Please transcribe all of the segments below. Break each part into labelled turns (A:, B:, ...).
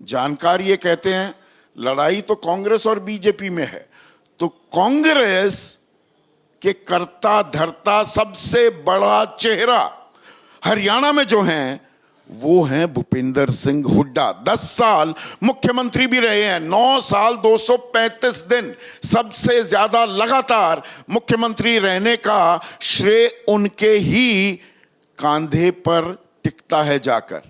A: जानकार ये कहते हैं लड़ाई तो कांग्रेस और बीजेपी में है, तो कांग्रेस के कर्ता धर्ता सबसे बड़ा चेहरा हरियाणा में जो हैं वो हैं भूपेंद्र सिंह हुड्डा। 10 साल मुख्यमंत्री भी रहे हैं, 9 साल 235 दिन, सबसे ज्यादा लगातार मुख्यमंत्री रहने का श्रेय उनके ही कांधे पर टिकता है जाकर।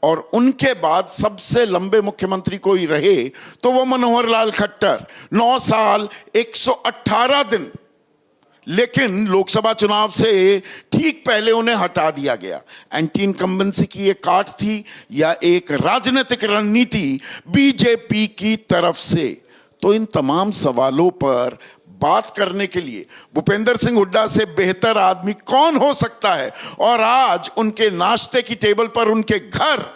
A: और उनके बाद सबसे लंबे मुख्यमंत्री कोई रहे तो वो मनोहर लाल खट्टर, 9 साल 118 दिन। लेकिन लोकसभा चुनाव से ठीक पहले उन्हें हटा दिया गया। एंटी इनकम्बेंसी की एक काट थी या एक राजनीतिक रणनीति बीजेपी की तरफ से? तो इन तमाम सवालों पर बात करने के लिए भूपेंद्र सिंह हुड्डा से बेहतर आदमी कौन हो सकता है? और आज उनके नाश्ते की टेबल पर उनके घर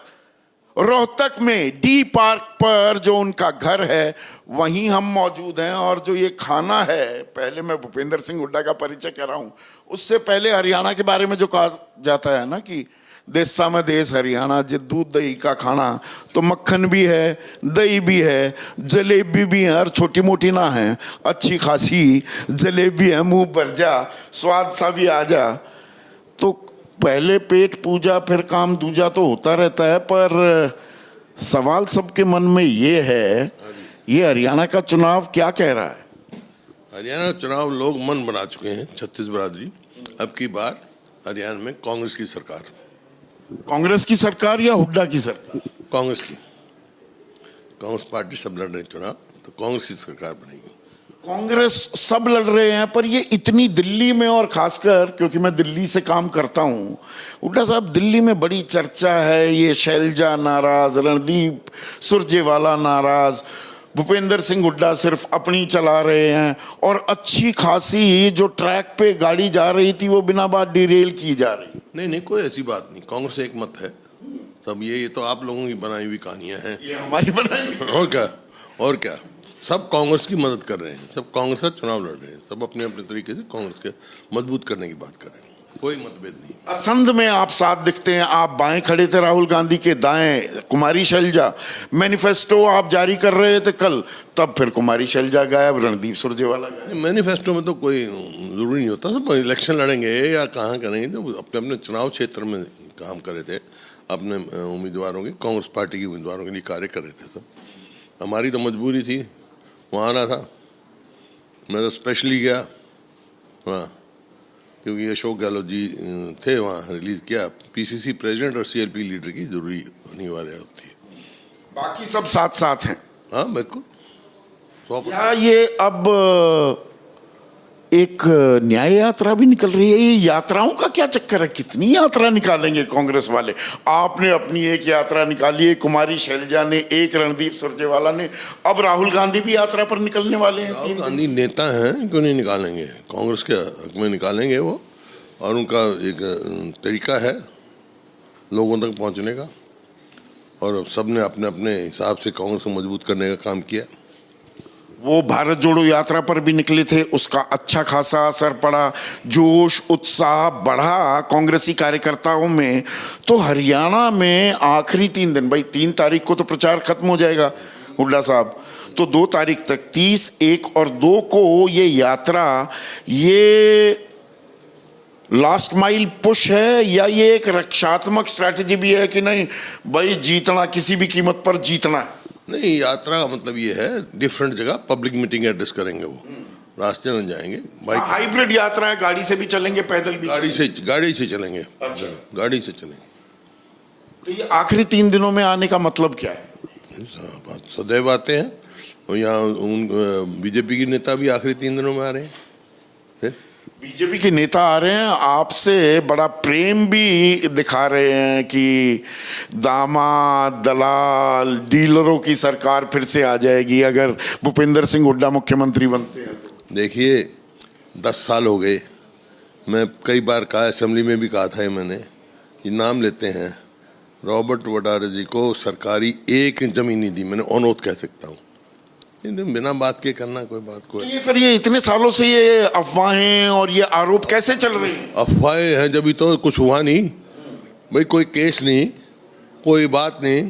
A: रोहतक में डी पार्क पर जो उनका घर है वहीं हम मौजूद हैं। और जो ये खाना है, पहले मैं भूपेंद्र सिंह हुड्डा का परिचय कर रहा हूं, उससे पहले हरियाणा के बारे में जो कहा जाता है ना कि देसा में देश हरियाणा, जो दूध दही का खाना, तो मक्खन भी है, दही भी है, जलेबी भी है, और छोटी मोटी ना है, अच्छी खासी जलेबी है, मुंह भर जा, स्वाद सा भी आ जा। तो पहले पेट पूजा फिर काम दूजा तो होता रहता है, पर सवाल सबके मन में ये है, ये हरियाणा का चुनाव क्या कह रहा है?
B: हरियाणा चुनाव लोग मन बना चुके हैं, छत्तीस बरादरी। अब की बार हरियाणा में कांग्रेस की सरकार।
A: कांग्रेस की सरकार या हुड्डा की सरकार?
B: कांग्रेस की। कांग्रेस पार्टी सब लड़ रहे चुनाव, तो कांग्रेस की सरकार बनेगी।
A: कांग्रेस सब लड़ रहे हैं, पर ये इतनी दिल्ली में, और खासकर क्योंकि मैं दिल्ली से काम करता हूं, हुड्डा साहब, दिल्ली में बड़ी चर्चा है, ये शैलजा नाराज, रणदीप सुरजेवाला नाराज, भूपेंद्र सिंह हुड्डा सिर्फ अपनी चला रहे हैं, और अच्छी खासी जो ट्रैक पे गाड़ी जा रही थी वो बिना बात डिरेल की जा रही।
B: नहीं, कोई ऐसी बात नहीं। कांग्रेस एक मत है सब। ये तो आप लोगों की बनाई हुई कहानियां हैं,
A: ये हमारी बनाई।
B: और क्या सब कांग्रेस की मदद कर रहे हैं, सब कांग्रेस का चुनाव लड़ रहे हैं, सब अपने अपने तरीके से कांग्रेस के मजबूत करने की बात कर रहे हैं, कोई मतभेद नहीं।
A: असंध में आप साथ दिखते हैं, आप बाएं खड़े थे राहुल गांधी के, दाएं कुमारी शैलजा। मैनिफेस्टो आप जारी कर रहे थे कल, तब फिर कुमारी शैलजा गायब, रणदीप सुरजेवाला गायब।
B: मैनिफेस्टो में तो कोई जरूरी नहीं होता, सब इलेक्शन लड़ेंगे या कहाँ करेंगे, तो अपने अपने चुनाव क्षेत्र में काम कर रहे थे, अपने उम्मीदवारों की, कांग्रेस पार्टी के उम्मीदवारों के लिए कार्य कर रहे थे सब। हमारी तो मजबूरी थी, वहाँ आना था, मैं तो स्पेशली गया वहाँ, क्योंकि अशोक गहलोत जी थे वहाँ, रिलीज किया। पीसीसी प्रेसिडेंट और सीएलपी लीडर की जरूरी अनिवार्य होती है,
A: बाकी सब साथ साथ हैं।
B: हाँ बिल्कुल।
A: क्या ये अब एक न्याय यात्रा भी निकल रही है? ये यात्राओं का क्या चक्कर है? कितनी यात्रा निकालेंगे कांग्रेस वाले? आपने अपनी एक यात्रा निकाली है, कुमारी शैलजा ने एक, रणदीप सुरजेवाला ने, अब राहुल गांधी भी यात्रा पर निकलने वाले हैं।
B: राहुल गांधी नेता हैं, क्यों नहीं निकालेंगे? कांग्रेस के हक में निकालेंगे वो, और उनका एक तरीका है लोगों तक पहुंचने का, और सबने अपने अपने हिसाब से कांग्रेस को मजबूत करने का काम किया।
A: वो भारत जोड़ो यात्रा पर भी निकले थे, उसका अच्छा खासा असर पड़ा, जोश उत्साह बढ़ा कांग्रेसी कार्यकर्ताओं में। तो हरियाणा में आखिरी 3 दिन, भाई 3 तारीख को तो प्रचार खत्म हो जाएगा हुड्डा साहब, तो 2 तारीख तक, 30, 1 और 2 को ये यात्रा, ये लास्ट माइल पुश है या ये एक रक्षात्मक स्ट्रैटेजी भी है कि नहीं भाई जीतना, किसी भी कीमत पर जीतना है?
B: नहीं, यात्रा का मतलब ये है डिफरेंट जगह पब्लिक मीटिंग एड्रेस करेंगे, वो रास्ते में जाएंगे। बाइक
A: हाइब्रिड यात्रा है, गाड़ी से भी चलेंगे, पैदल भी
B: गाड़ी से चलेंगे।
A: अच्छा,
B: गाड़ी से चलेंगे।
A: तो ये आखिरी 3 दिनों में आने का मतलब क्या है?
B: बात सदैव आते हैं, और यहाँ बीजेपी के नेता भी आखिरी 3 दिनों में आ रहे हैं। फिर
A: बीजेपी के नेता आ रहे हैं, आपसे बड़ा प्रेम भी दिखा रहे हैं कि दामाद, दलाल, डीलरों की सरकार फिर से आ जाएगी अगर भूपेंद्र सिंह हुड्डा मुख्यमंत्री बनते हैं।
B: देखिए 10 साल हो गए, मैं कई बार कहा, असेंबली में भी कहा था मैंने, कि नाम लेते हैं रॉबर्ट वड्रा जी को सरकारी 1 इंच जमीन नहीं दी, मैंने ऑनोट कह सकता हूँ, बिना बात के करना कोई बात कोई।
A: तो ये फिर ये इतने सालों से ये अफवाहें और ये आरोप कैसे चल रही हैं?
B: अफवाहें हैं जब तो कुछ हुआ नहीं भाई, कोई केस नहीं, कोई बात नहीं।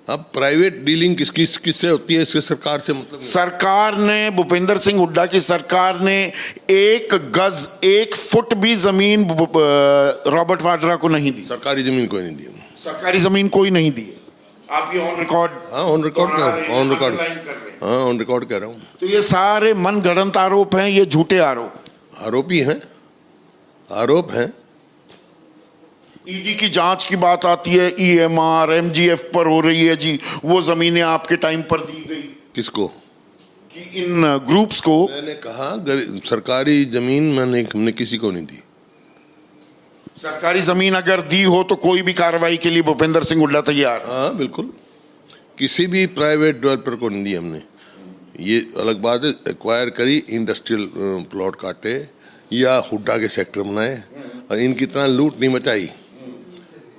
B: अब प्राइवेट डीलिंग किससे होती है, इससे सरकार से मतलब नहीं।
A: सरकार ने, भूपेंद्र सिंह हुड्डा की सरकार ने 1 गज 1 फुट भी जमीन रॉबर्ट वाड्रा को नहीं दी।
B: सरकारी जमीन कोई नहीं दी,
A: सरकारी जमीन कोई नहीं दी। आप ये ऑन रिकॉर्ड,
B: हाँ ऑन रिकॉर्ड कह रहा हूँ, ऑन रिकॉर्ड, हाँ ऑन रिकॉर्ड कह रहा हूँ।
A: तो ये सारे मनगढ़ंत आरोप हैं, ये झूठे
B: आरोपी हैं, आरोप हैं।
A: ईडी की जांच की बात आती है, ईएमआर एमजीएफ पर हो रही है जी, वो जमीनें आपके टाइम पर दी गई
B: किसको?
A: कि इन ग्रुप्स को।
B: मैंने कहा सरकारी जमीन हमने किसी को नहीं दी।
A: सरकारी जमीन अगर दी हो तो कोई भी कार्रवाई के लिए भूपेंद्र सिंह हुड्डा तैयार।
B: हाँ बिल्कुल, किसी भी प्राइवेट डेवलपर को नहीं दी हमने। ये अलग बात है, एक्वायर करी, इंडस्ट्रियल प्लॉट काटे या हुड्डा के सेक्टर बनाए, और इनकी तरह लूट नहीं मचाई,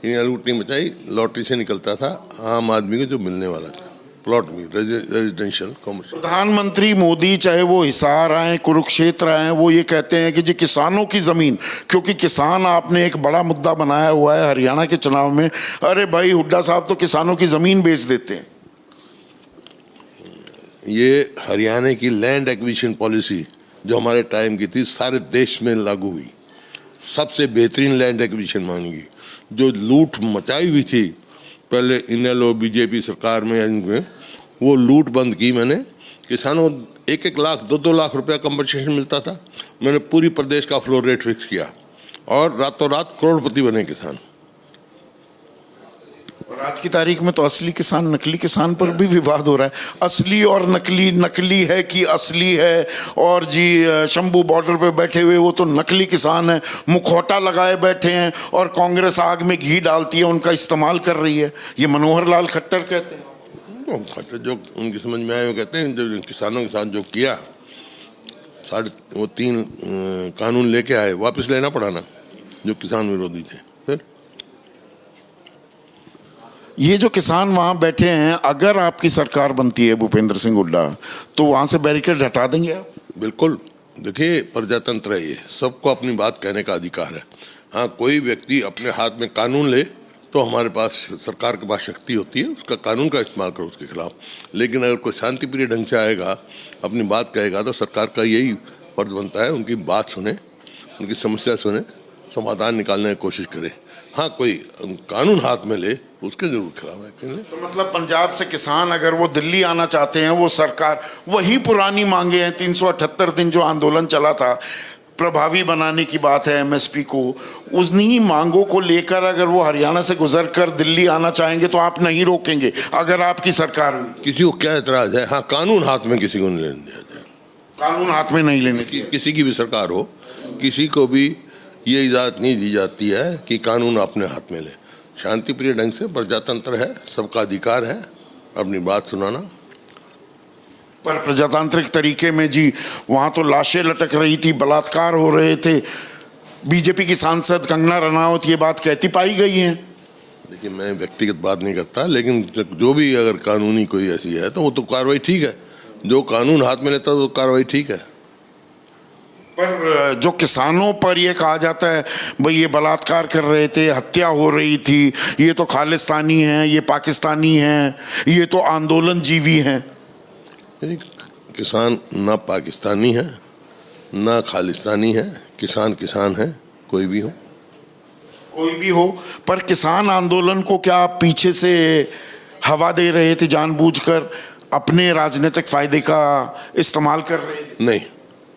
B: इन्हें लूट नहीं मचाई। लॉटरी से निकलता था आम आदमी को जो मिलने वाला था, प्लॉट में, रेजिडेंशियल कॉमर्शियल।
A: प्रधानमंत्री मोदी चाहे वो हिसार आए, कुरुक्षेत्र आए, वो ये कहते हैं कि जी किसानों की जमीन, क्योंकि किसान आपने एक बड़ा मुद्दा बनाया हुआ है हरियाणा के चुनाव में। अरे भाई हुड्डा साहब तो किसानों की जमीन बेच देते हैं।
B: ये हरियाणा की लैंड एक्विजिशन पॉलिसी जो हमारे टाइम की थी, सारे देश में लागू हुई। सबसे बेहतरीन लैंड एक्विजिशन मांगी, जो लूट मचाई हुई थी पहले इनेलो बीजेपी सरकार में, इनमें वो लूट बंद की मैंने। किसानों 1-1 लाख 2-2 लाख रुपया कंपनसेशन मिलता था। मैंने पूरी प्रदेश का फ्लोर रेट फिक्स किया और रातों रात करोड़पति बने किसान।
A: और आज की तारीख में तो असली किसान नकली किसान पर भी विवाद हो रहा है। असली और नकली, नकली है कि असली है। और जी शंभू बॉर्डर पे बैठे हुए वो तो नकली किसान है, मुखौटा लगाए बैठे हैं, और कांग्रेस आग में घी डालती है, उनका इस्तेमाल कर रही है। ये मनोहर लाल खट्टर कहते हैं।
B: खट्टर जो उनकी समझ में आए वो कहते हैं, जो किसानों के साथ जो किया, 3.5 कानून लेके आए, वापस लेना पड़ा ना, जो किसान विरोधी थे। फिर
A: ये जो किसान वहां बैठे हैं, अगर आपकी सरकार बनती है भूपेंद्र सिंह हुड्डा, तो वहां से बैरिकेड हटा देंगे आप?
B: बिल्कुल। देखिए प्रजातंत्र है, ये सबको अपनी बात कहने का अधिकार है। हाँ, कोई व्यक्ति अपने हाथ में कानून ले तो हमारे पास, सरकार के पास शक्ति होती है, उसका कानून का इस्तेमाल करो उसके खिलाफ। लेकिन अगर कोई शांतिप्रिय ढंग से आएगा, अपनी बात कहेगा, तो सरकार का यही फर्ज बनता है उनकी बात सुने, उनकी समस्या सुने, समाधान निकालने की कोशिश करे। हाँ, कोई कानून हाथ में ले उसके जरूर खिलाफ है।
A: तो मतलब पंजाब से किसान अगर वो दिल्ली आना चाहते हैं, वो सरकार वही पुरानी मांगे हैं, 378 दिन जो आंदोलन चला था, प्रभावी बनाने की बात है एमएसपी को, उन्हीं मांगों को लेकर अगर वो हरियाणा से गुजर कर दिल्ली आना चाहेंगे तो आप नहीं रोकेंगे अगर आपकी सरकार हुई?
B: किसी को क्या एतराज है? हाँ, कानून हाथ में किसी को नहीं लेने दिया जाए।
A: कानून हाथ में नहीं लेने की,
B: किसी की भी सरकार हो, किसी को भी ये इजाज़त नहीं दी जाती है कि कानून अपने हाथ में ले। शांतिप्रिय ढंग से, प्रजातंत्र है, सबका अधिकार है अपनी बात सुनाना।
A: पर प्रजातांत्रिक तरीके में जी वहाँ तो लाशें लटक रही थी, बलात्कार हो रहे थे। बीजेपी की सांसद कंगना रनावत ये बात कहती पाई गई है।
B: देखिए, मैं व्यक्तिगत बात नहीं करता, लेकिन जो भी अगर कानूनी कोई ऐसी है तो वो तो कार्रवाई ठीक है। जो कानून हाथ में लेता है तो कार्रवाई ठीक है।
A: पर जो किसानों पर ये कहा जाता है भाई ये बलात्कार कर रहे थे, हत्या हो रही थी, ये तो खालिस्तानी हैं, ये पाकिस्तानी हैं, ये तो आंदोलन जीवी हैं।
B: किसान ना पाकिस्तानी है ना खालिस्तानी है, किसान किसान है, कोई भी हो,
A: कोई भी हो। पर किसान आंदोलन को क्या आप पीछे से हवा दे रहे थे, जानबूझकर अपने राजनीतिक फायदे का इस्तेमाल कर रहे थे?
B: नहीं,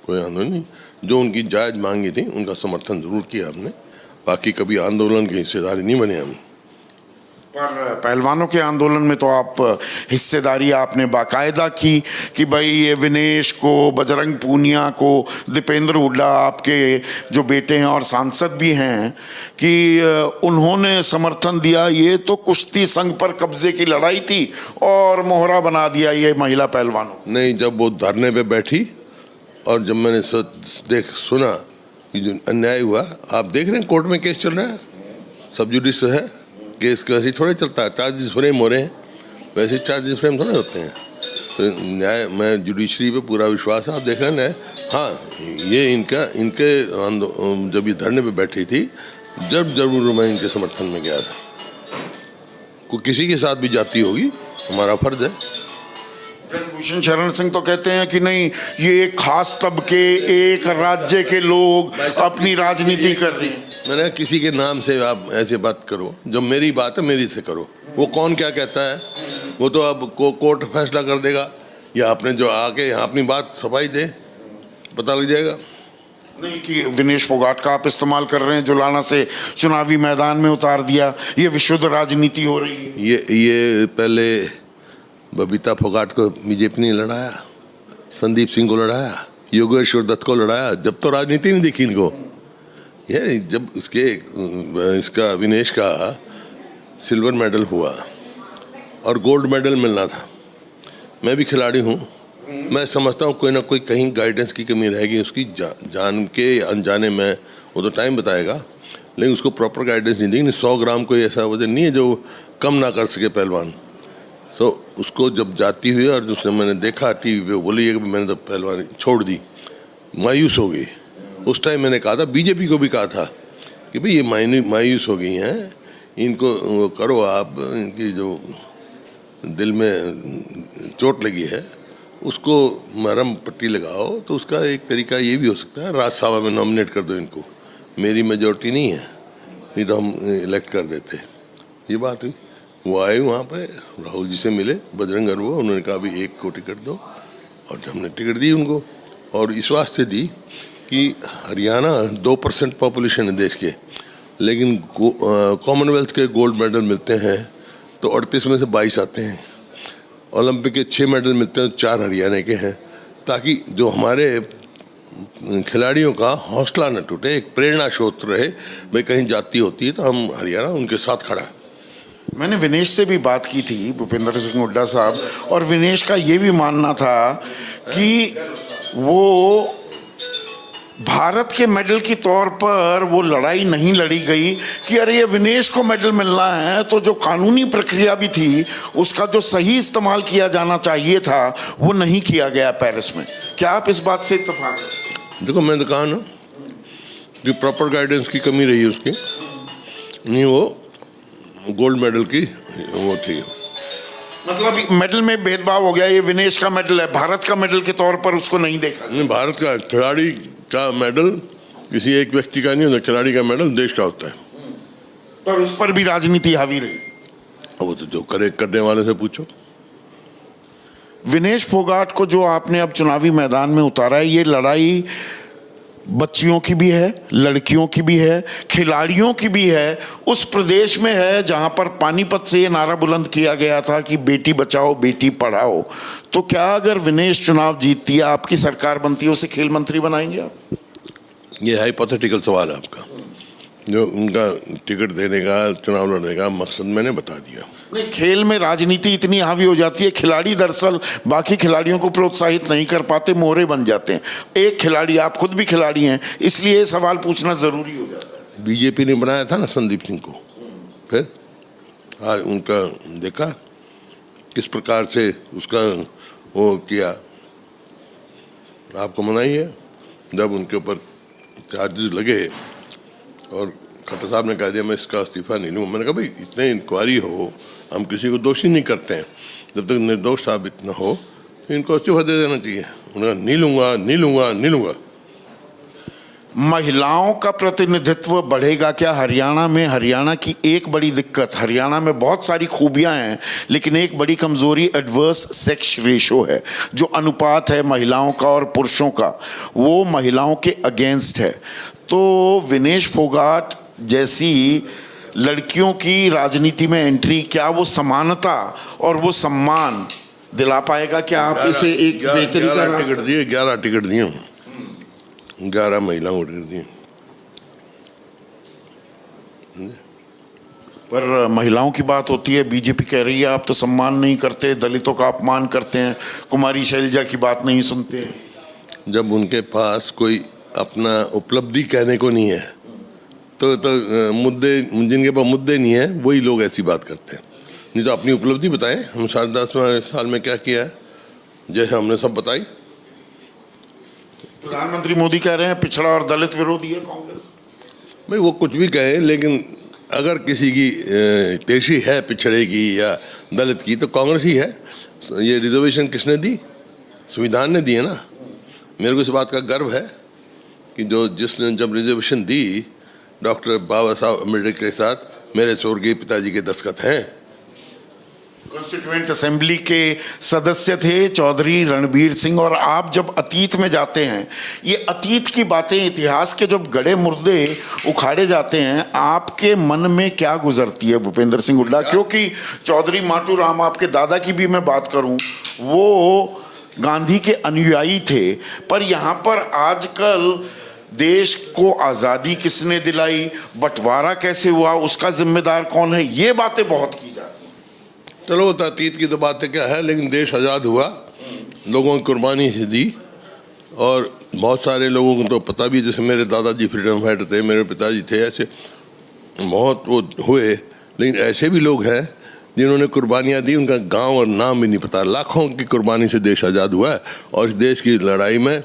B: कोई आंदोलन नहीं। जो उनकी जायज मांगी थी उनका समर्थन जरूर किया हमने, बाकी कभी आंदोलन के हिस्सेदारी नहीं बने हम।
A: पर पहलवानों के आंदोलन में तो आप हिस्सेदारी आपने बाकायदा की कि भाई ये विनेश को, बजरंग पूनिया को, दीपेंद्र हुड्डा आपके जो बेटे हैं और सांसद भी हैं, कि उन्होंने समर्थन दिया। ये तो कुश्ती संघ पर कब्जे की लड़ाई थी और मोहरा बना दिया ये महिला पहलवानों।
B: नहीं, जब वो धरने पे बैठी और जब मैंने सुना कि जो अन्याय हुआ, आप देख रहे हैं कोर्ट में केस चल रहा है, सब जुडिस है, केस वैसे थोड़े चलता है, चार्जेस फ्रेम हो रहे हैं, वैसे चार्जेस फ्रेम थोड़े होते हैं। तो न्याय, मैं जुडिशरी पे पूरा विश्वास है, आप देख रहे हैं न्याय। हाँ, ये इनके जब ये धरने पे बैठी थी, जब जरूर मैं इनके समर्थन में गया था। कोई किसी के साथ भी जाती होगी, हमारा फर्ज है।
A: ब्रजभूषण शरण सिंह तो कहते हैं कि नहीं, ये एक खास तबके, एक राज्य के लोग अपनी राजनीति कर रहे हैं।
B: मैंने कहा, किसी के नाम से आप ऐसे बात करो, जब मेरी बात है मेरी से करो। वो कौन क्या कहता है वो तो अब कोर्ट फैसला कर देगा, या आपने जो आके यहाँ अपनी बात सफाई दे, पता लग जाएगा।
A: नहीं कि विनेश फोगाट का आप इस्तेमाल कर रहे हैं, जुलाना से चुनावी मैदान में उतार दिया, ये विशुद्ध राजनीति हो रही है।
B: ये पहले बबीता फोगाट को बीजेपी ने लड़ाया, संदीप सिंह को लड़ाया, योगेश्वर दत्त को लड़ाया, जब तो राजनीति नहीं दिखी इनको। ये जब इसका विनेश का सिल्वर मेडल हुआ और गोल्ड मेडल मिलना था, मैं भी खिलाड़ी हूँ, मैं समझता हूँ कोई ना कोई कहीं गाइडेंस की कमी रहेगी उसकी, जान के या अनजाने में, वो तो टाइम बताएगा, लेकिन उसको प्रॉपर गाइडेंस नहीं देगी। 100 ग्राम कोई ऐसा वजन नहीं है जो कम ना कर सके पहलवान। सो उसको जब जाती हुई और जिसने मैंने देखा टीवी पे, बोली कि मैंने तो पहलवान छोड़ दी, मायूस हो गई। उस टाइम मैंने कहा था, बीजेपी को भी कहा था कि भाई ये मायूस हो गई हैं, इनको करो आप, इनकी जो दिल में चोट लगी है उसको मरहम पट्टी लगाओ। तो उसका एक तरीका ये भी हो सकता है, राज्यसभा में नॉमिनेट कर दो इनको, मेरी मेजॉरिटी नहीं है, नहीं तो हम इलेक्ट कर देते। ये बात हुई, वो आए वहाँ पे, राहुल जी से मिले, बजरंग अरवा, उन्होंने कहा भी एक को टिकट दो, और हमने टिकट दी उनको। और इस वास्ते दी कि हरियाणा 2% पॉपुलेशन है देश के, लेकिन कॉमनवेल्थ के गोल्ड मेडल मिलते हैं तो 38 में से 22 आते हैं, ओलंपिक के 6 मेडल मिलते हैं तो 4 हरियाणा के हैं, ताकि जो हमारे खिलाड़ियों का हौसला न टूटे, एक प्रेरणा स्रोत रहे। भाई कहीं जाती होती है तो हम हरियाणा उनके साथ खड़ा है।
A: मैंने विनेश से भी बात की थी, भूपेंद्र सिंह हुड्डा साहब, और विनेश का ये भी मानना था कि वो भारत के मेडल की तौर पर वो लड़ाई नहीं लड़ी गई कि अरे ये विनेश को मेडल मिलना है, तो जो कानूनी प्रक्रिया भी थी उसका जो सही इस्तेमाल किया जाना चाहिए था वो नहीं किया गया पेरिस में। क्या आप इस बात से इत्तेफाक हैं?
B: देखो, मैं तो कहा ना कि प्रॉपर गाइडेंस की कमी रही है उसकी, नहीं वो गोल्ड मेडल की वो थी।
A: मतलब मेडल में भेदभाव हो गया, ये विनेश का मेडल है, भारत का मेडल के तौर पर उसको नहीं देखा।
B: नहीं, भारत का खिलाड़ी का मेडल किसी एक व्यक्ति का नहीं होता, खिलाड़ी का मेडल देश का होता है।
A: पर उस पर भी राजनीति हावी रही।
B: वो तो जो करने वाले से पूछो।
A: विनेश फोगाट को जो आपने अब चुनावी मैदान में उतारा है, ये लड़ाई बच्चियों की भी है, लड़कियों की भी है, खिलाड़ियों की भी है, उस प्रदेश में है जहां पर पानीपत से ये नारा बुलंद किया गया था कि बेटी बचाओ बेटी पढ़ाओ। तो क्या अगर विनेश चुनाव जीतती है, आपकी सरकार बनती है, उसे खेल मंत्री बनाएंगे आप?
B: ये हाइपोथेटिकल सवाल है आपका। जो उनका टिकट देने का, चुनाव लड़ने का मकसद मैंने बता दिया।
A: नहीं, खेल में राजनीति इतनी हावी हो जाती है, खिलाड़ी दरअसल बाकी खिलाड़ियों को प्रोत्साहित नहीं कर पाते, मोहरे बन जाते हैं। एक खिलाड़ी, आप खुद भी खिलाड़ी हैं, इसलिए सवाल पूछना जरूरी हो जाता है।
B: बीजेपी ने बनाया था ना संदीप सिंह को, फिर आज उनका देखा किस प्रकार से उसका वो किया, आपको मनाही है। जब उनके ऊपर चार्जेस लगे और खट्टर साहब ने कह दिया मैं इसका इस्तीफा नहीं लूँ, मैंने कहा भाई इतने इंक्वायरी हो, हम किसी को दोषी नहीं करते हैं, जब तक निर्दोष साबित न हो तो इनको इस्तीफा दे देना चाहिए। उन्होंने नहीं लूँगा नहीं लूँगा नहीं लूँगा।
A: महिलाओं का प्रतिनिधित्व बढ़ेगा क्या हरियाणा में? हरियाणा की एक बड़ी दिक्कत, हरियाणा में बहुत सारी खूबियां हैं लेकिन एक बड़ी कमजोरी एडवर्स सेक्स रेशो है, जो अनुपात है महिलाओं का और पुरुषों का, वो महिलाओं के अगेंस्ट है। तो विनेश फोगाट जैसी लड़कियों की राजनीति में एंट्री, क्या वो समानता और वो सम्मान दिला पाएगा? क्या आप इसे एक बेहतरीन
B: 11 टिकट दिए 11 महिलाओं को टिकट दिए।
A: पर महिलाओं की बात होती है, बीजेपी कह रही है आप तो सम्मान नहीं करते, दलितों का अपमान करते हैं, कुमारी शैलजा की बात नहीं सुनते।
B: जब उनके पास कोई अपना उपलब्धि कहने को नहीं है तो मुद्दे, जिनके पास मुद्दे नहीं है वही लोग ऐसी बात करते हैं। नहीं तो अपनी उपलब्धि बताएं, हम 10.5 साल में क्या किया है, जैसे हमने सब बताई।
A: प्रधानमंत्री मोदी कह रहे हैं पिछड़ा और दलित विरोधी है कांग्रेस।
B: भाई वो कुछ भी कहे, लेकिन अगर किसी की पेशी है पिछड़े की या दलित की तो कांग्रेस ही है। ये रिजर्वेशन किसने दी? संविधान ने दी है ना। मेरे को इस बात का गर्व है कि जिसने जब रिजर्वेशन दी, डॉक्टर बाबा साहब अम्बेडकर के साथ मेरे स्वर्गीय पिताजी के दस्तखत हैं।
A: कॉन्स्टिट्यूएंट असेंबली के सदस्य थे चौधरी रणबीर सिंह। और आप जब अतीत में जाते हैं, ये अतीत की बातें, इतिहास के जब गड़े मुर्दे उखाड़े जाते हैं, आपके मन में क्या गुजरती है भूपेंद्र सिंह हुड्डा? क्योंकि चौधरी माटू राम, आपके दादा की भी मैं बात करूं, वो गांधी के अनुयायी थे। पर यहाँ पर आजकल देश को आज़ादी किसने दिलाई, बंटवारा कैसे हुआ, उसका जिम्मेदार कौन है, ये बातें बहुत की जाती हैं।
B: चलो अतीत की तो बातें क्या है, लेकिन देश आज़ाद हुआ, लोगों की कुर्बानी दी, और बहुत सारे लोगों को तो पता भी, जैसे मेरे दादाजी फ्रीडम फाइटर थे, मेरे पिताजी थे, ऐसे बहुत वो हुए। लेकिन ऐसे भी लोग हैं जिन्होंने कुर्बानियाँ दी, उनका गांव और नाम भी नहीं पता। लाखों की कुर्बानी से देश आज़ाद हुआ है, और इस देश की लड़ाई में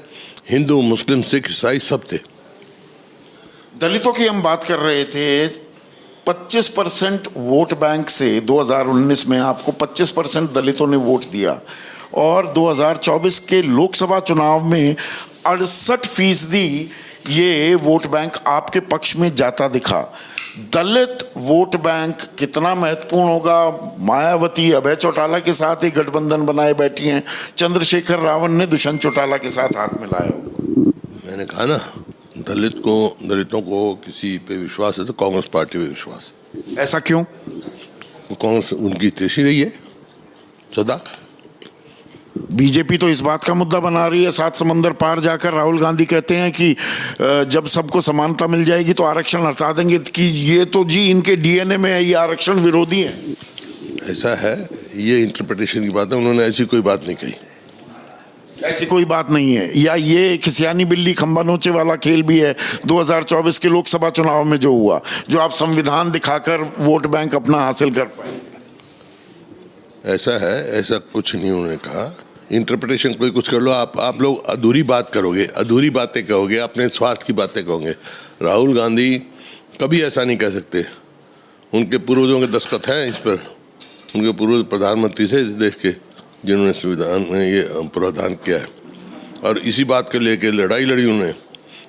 B: हिंदू, मुस्लिम, सिख, ईसाई सब थे।
A: दलितों की हम बात कर रहे थे। 25% वोट बैंक से 2019 में आपको 25% दलितों ने वोट दिया, और 2024 के लोकसभा चुनाव में 68% ये वोट बैंक आपके पक्ष में जाता दिखा। दलित वोट बैंक कितना महत्वपूर्ण होगा? मायावती अभय चौटाला के साथ एक गठबंधन बनाए बैठी हैं, चंद्रशेखर रावण ने दुष्यंत चौटाला के साथ हाथ मिलाया होगा।
B: मैंने कहा ना, दलितों को किसी पे विश्वास है तो कांग्रेस पार्टी पे विश्वास है।
A: ऐसा क्यों?
B: कांग्रेस उनकी तेजी रही है सदा।
A: बीजेपी तो इस बात का मुद्दा बना रही है, 7 समंदर पार जाकर राहुल गांधी कहते हैं कि जब सबको समानता मिल जाएगी तो आरक्षण हटा देंगे, कि ये तो जी इनके डीएनए में है, ये आरक्षण विरोधी है।
B: ऐसा है, ये इंटरप्रिटेशन की बात है, उन्होंने ऐसी कोई बात नहीं कही।
A: ऐसी कोई बात नहीं है, या ये खिसियानी बिल्ली खंबा नोचे वाला खेल भी है 2024 के लोकसभा चुनाव में जो हुआ, जो आप संविधान दिखाकर वोट बैंक अपना हासिल कर पाए?
B: ऐसा है, ऐसा कुछ नहीं उन्होंने कहा। इंटरप्रिटेशन कोई कुछ कर लो, आप लोग अधूरी बात करोगे, अधूरी बातें कहोगे, अपने स्वार्थ की बातें कहोगे। राहुल गांधी कभी ऐसा नहीं कह सकते। उनके पूर्वजों के दस्तखत हैं इस पर। उनके पूर्वज प्रधानमंत्री थे देश के, जिन्होंने संविधान में ये प्रावधान किया है, और इसी बात के लेके लड़ाई लड़ी उन्होंने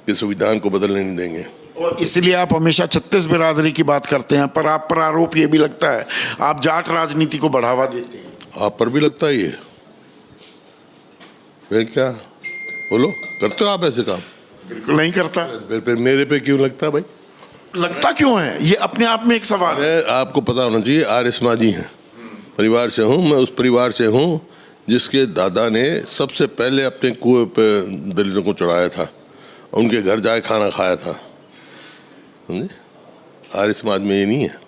B: कि संविधान को बदलने नहीं देंगे।
A: और इसलिए आप हमेशा 36 बिरादरी की बात करते हैं, पर आप पर आरोप ये भी लगता है आप जाट राजनीति को बढ़ावा देते हैं।
B: आप पर भी लगता है ये? फिर क्या बोलो, करते हो आप ऐसे काम?
A: बिल्कुल नहीं करता।
B: फिर मेरे पे क्यों लगता है भाई?
A: लगता क्यों है, ये अपने आप में एक सवाल है।
B: मैं, आपको पता होना चाहिए, आर्य समाजी हैं, परिवार से हूँ मैं। उस परिवार से हूँ जिसके दादा ने सबसे पहले अपने कुएं पे दलितों को चढ़ाया था, उनके घर जाके खाना खाया था। समझे? आर्य समाज में ये नहीं है।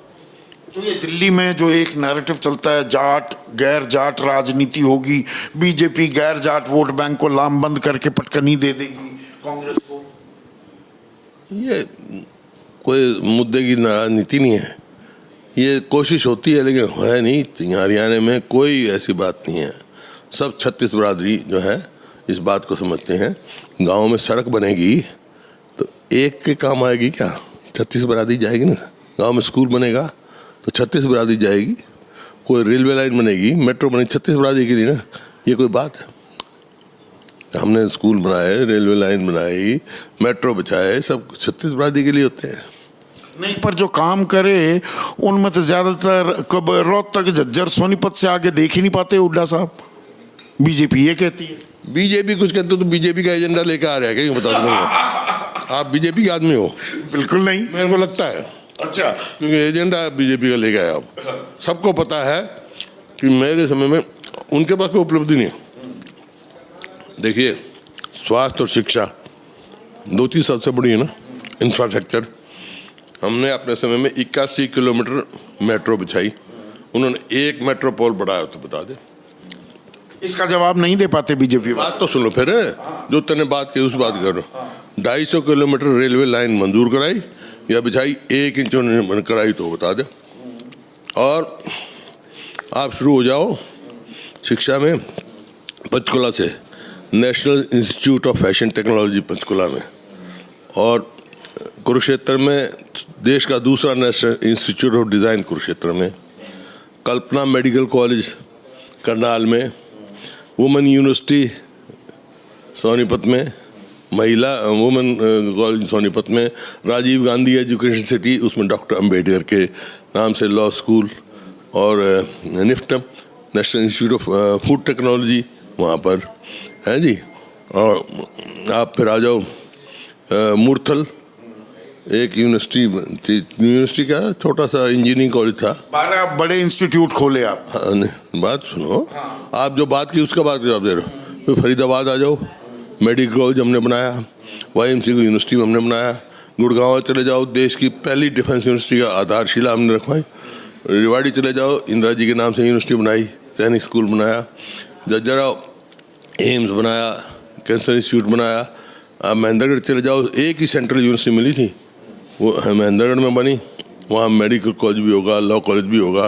A: तो ये दिल्ली में जो एक नैरेटिव चलता है, जाट गैर जाट राजनीति होगी, बीजेपी गैर जाट वोट बैंक को लामबंद करके पटकनी दे देगी कांग्रेस को,
B: ये कोई मुद्दे की राजनीति नहीं है। ये कोशिश होती है लेकिन है नहीं। हरियाणा में कोई ऐसी बात नहीं है। सब 36 बिरादरी जो है इस बात को समझते हैं। गांव में सड़क बनेगी तो एक के काम आएगी क्या? 36 बिरादरी जाएगी ना। गांव में स्कूल बनेगा तो 36 बिरादरी जाएगी। कोई रेलवे लाइन बनेगी, मेट्रो बनेगी, 36 बिरादरी की नहीं ना। ये कोई बात है? हमने स्कूल बनाए, रेलवे लाइन बनाई, मेट्रो बिछाए, सब 36 बिरादरी के लिए होते हैं।
A: नहीं, पर जो काम करे उनमें तो ज्यादातर कब रोहतक झज्जर सोनीपत से आगे देख ही नहीं पाते हुड्डा साहब। बीजेपी ये कहती है।
B: बीजेपी कुछ कहते तो बीजेपी का एजेंडा लेकर आ रहा है क्या? बता दूंगा। आप बीजेपी के आदमी हो?
A: बिल्कुल नहीं,
B: मेरे को लगता है।
A: अच्छा,
B: क्योंकि एजेंडा बीजेपी का लेके आया। आप सबको पता है कि मेरे समय में उनके पास कोई उपलब्धि नहीं है। देखिए, स्वास्थ्य और शिक्षा 2 चीज सबसे बड़ी है ना। इंफ्रास्ट्रक्चर, हमने अपने समय में 81 किलोमीटर मेट्रो बिछाई। उन्होंने 1 मेट्रो पोल बढ़ाया तो बता दे।
A: इसका जवाब नहीं दे पाते बीजेपी।
B: बात तो सुनो फिर, जो तूने बात की उस बात करो। 250 किलोमीटर रेलवे लाइन मंजूर कराई या बिछाई? 1 इंच उन्होंने कराई तो बता दे। और आप शुरू हो जाओ शिक्षा में। पंचकुला से national institute of fashion technology Panchkula में, और कुरुक्षेत्र में देश का दूसरा national institute of design Kurukshetra में, कल्पना मेडिकल कॉलेज करनाल में, वुमेन यूनिवर्सिटी सोनीपत में, महिला वुमेन कॉलेज सोनीपत में, राजीव गांधी एजुकेशन सिटी उसमें डॉक्टर अंबेडकर के नाम से लॉ स्कूल, और NIFTEM national institute of food technology वहाँ पर है जी। और आप फिर आ जाओ मुरथल, एक यूनिवर्सिटी का छोटा सा इंजीनियरिंग कॉलेज था।
A: 12 बड़े इंस्टीट्यूट खोले आप।
B: बात सुनो, आप जो बात की उसका बात जवाब दे रहे हो। फिर फरीदाबाद आ जाओ, मेडिकल कॉलेज हमने बनाया, YMCA यूनिवर्सिटी हमने बनाया। गुड़गांव चले जाओ, देश की पहली डिफेंस यूनिवर्सिटी का आधारशिला हमने रखवाई। रेवाड़ी चले जाओ, इंदिरा जी के नाम से यूनिवर्सिटी बनाई, सैनिक स्कूल बनाया। जज्जराव एम्स बनाया, कैंसर इंस्टीट्यूट बनाया। आप महेंद्रगढ़ चले जाओ, एक ही सेंट्रल यूनिवर्सिटी मिली थी, वो महेंद्रगढ़ में बनी, वहाँ मेडिकल कॉलेज भी होगा, लॉ कॉलेज भी होगा।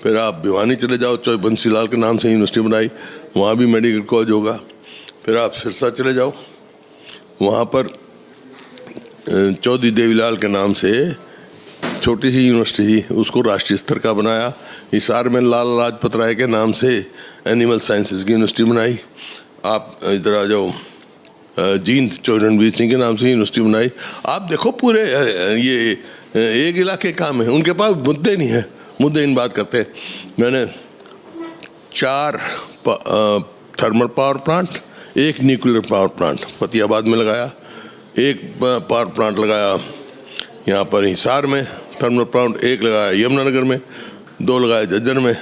B: फिर आप भिवानी चले जाओ, चौधरी बंसीलाल के नाम से यूनिवर्सिटी बनाई, वहाँ भी मेडिकल कॉलेज होगा। फिर आप सिरसा चले जाओ, वहाँ पर चौधरी देवीलाल के नाम से छोटी सी यूनिवर्सिटी थी, उसको राष्ट्रीय स्तर का बनाया। हिसार में लाला लाजपत राय के नाम से एनिमल साइंसेज की यूनिवर्सिटी बनाई। आप इधर आ जाओ, जींद चौधरी रणवीर सिंह के नाम से यूनिवर्सिटी बनाई। आप देखो पूरे ये एक इलाके काम है, उनके पास मुद्दे नहीं है, मुद्दे इन बात करते हैं। मैंने 4 thermal power plant, 1 nuclear power plant Fatehabad में लगाया, 1 पावर प्लांट लगाया यहाँ पर हिसार में, थर्मल प्लांट 1 लगाया यमुनानगर में, 2 लगाया झज्जर में।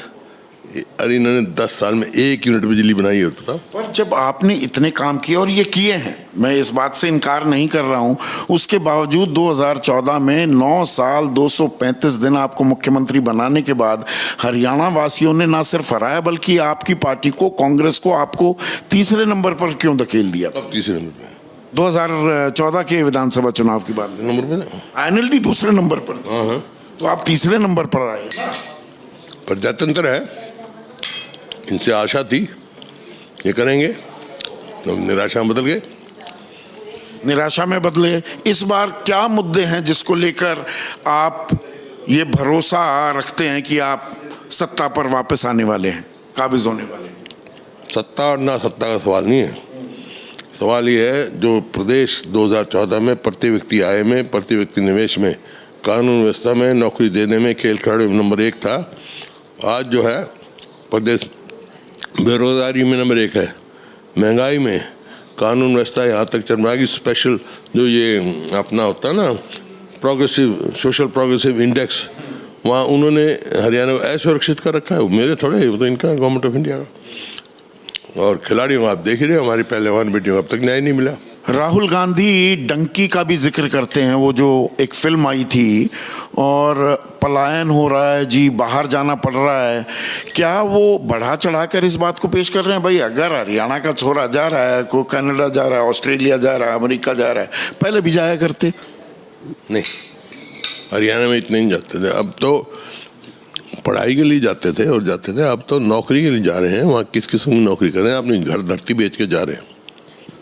B: अरे इन्होंने 10 साल में 1 यूनिट बिजली बनाई है। बताओ,
A: पर जब आपने इतने काम किए और ये किए हैं, मैं इस बात से इनकार नहीं कर रहा हूं, उसके बावजूद 2014 में 9 साल 235 दिन आपको मुख्यमंत्री बनाने के बाद हरियाणा वासियों ने ना सिर्फ हराया बल्कि आपकी पार्टी को, कांग्रेस को, आपको तीसरे नंबर पर क्यों धकेल दिया?
B: अब तीसरे नंबर पे
A: 2014 के विधानसभा चुनाव की बात,
B: नंबर पे ना,
A: फाइनली दूसरे नंबर पर, तो आप तीसरे नंबर पर आए।
B: प्रजातंत्र है, इनसे आशा थी ये करेंगे, तो निराशा में बदल गए।
A: निराशा में बदले। इस बार क्या मुद्दे हैं जिसको लेकर आप ये भरोसा रखते हैं कि आप सत्ता पर वापस आने वाले हैं, काबिज होने वाले हैं?
B: सत्ता और ना सत्ता का सवाल नहीं है, सवाल ये है जो प्रदेश 2014 में प्रति व्यक्ति आय में, प्रति व्यक्ति निवेश में, कानून व्यवस्था में, नौकरी देने में, खेल खिलाड़ी में नंबर 1 था, आज जो है प्रदेश बेरोजगारी में नंबर 1 है, महंगाई में, कानून व्यवस्था यहाँ तक चल रहा है कि स्पेशल जो ये अपना होता है ना प्रोग्रेसिव, सोशल प्रोग्रेसिव इंडेक्स, वहाँ उन्होंने हरियाणा को असुरक्षित कर रखा है। मेरे थोड़े, वो तो इनका गवर्नमेंट ऑफ इंडिया का। और खिलाड़ियों आप देख ही रहे, हमारी पहलवान बेटियों को अब तक न्याय नहीं मिला।
A: राहुल गांधी डंकी का भी जिक्र करते हैं, वो जो एक फिल्म आई थी, और पलायन हो रहा है जी, बाहर जाना पड़ रहा है। क्या वो बढ़ा चढ़ाकर इस बात को पेश कर रहे हैं? भाई अगर हरियाणा का छोरा जा रहा है, कोई कनाडा जा रहा है, ऑस्ट्रेलिया जा रहा है, अमेरिका जा रहा है, पहले भी जाया करते
B: नहीं, हरियाणा में इतने नहीं जाते थे, अब तो पढ़ाई के लिए जाते थे और जाते थे, अब तो नौकरी के लिए जा रहे हैं। वहाँ किस किस्म की नौकरी कर रहे हैं, अपनी घर धरती बेच के जा रहे हैं।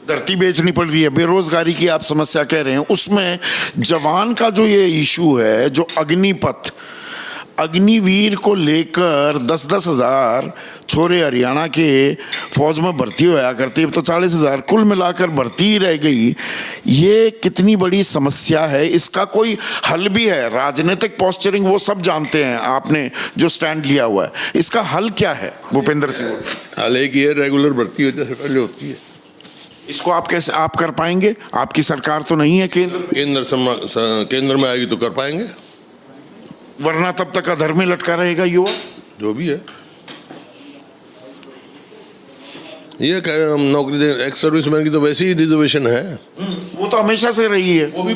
A: धरती बेचनी पड़ रही है। बेरोजगारी की आप समस्या कह रहे हैं, उसमें जवान का जो ये इशू है, जो अग्निपथ, अग्निवीर को लेकर 10-10 हज़ार छोरे हरियाणा के फौज में भर्ती होया करते, अब तो 40 हज़ार कुल मिलाकर भर्ती ही रह गई। ये कितनी बड़ी समस्या है, इसका कोई हल भी है? राजनीतिक पोस्चरिंग वो सब जानते हैं, आपने जो स्टैंड लिया हुआ है, इसका हल क्या है भूपेंद्र सिंह?
B: हाल एक ये रेगुलर भर्ती होती है, पहले होती है।
A: इसको आप कैसे आप कर पाएंगे? आपकी सरकार तो नहीं है
B: केंद्र में आएगी तो कर पाएंगे,
A: वरना तब तक अधर में लटका रहेगा युवा।
B: जो भी है ये कह रहे हैं हम नौकरी दें। एक्स सर्विसमैन की तो वैसे ही रिजर्वेशन है,
A: वो तो हमेशा से रही है।
B: वो भी